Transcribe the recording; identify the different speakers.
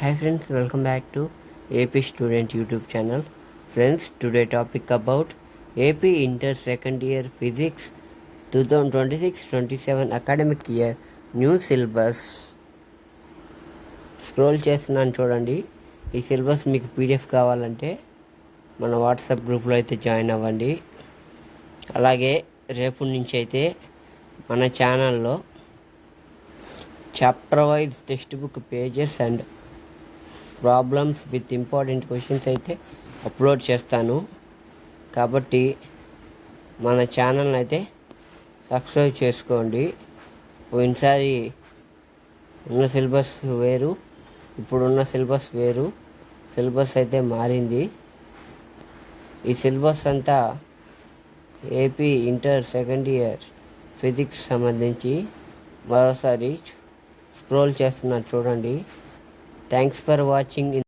Speaker 1: Hi friends, welcome back to AP Student YouTube channel. Friends, today topic about AP Inter Second Year Physics 2026-27 academic year new syllabus. Scroll చేస్తున్నాను చూడండి. ఈ syllabus మీకు PDF కావాలంటే మన WhatsApp గ్రూప్లో అయితే join అవ్వండి. అలాగే రేపు నుంచి అయితే మన ఛానల్లో chapter wise text book pages and problems with important questions అయితే అప్లోడ్ చేస్తాను. కాబట్టి మన ఛానల్ని అయితే సబ్స్క్రైబ్ చేసుకోండి. పోయినసారి ఉన్న సిలబస్ వేరు, ఇప్పుడున్న సిలబస్ వేరు. సిలబస్ అయితే మారింది. ఈ సిలబస్ అంతా AP inter second year physics సంబంధించి. మరోసారి స్క్రోల్ చేస్తున్నా చూడండి. Thanks for watching.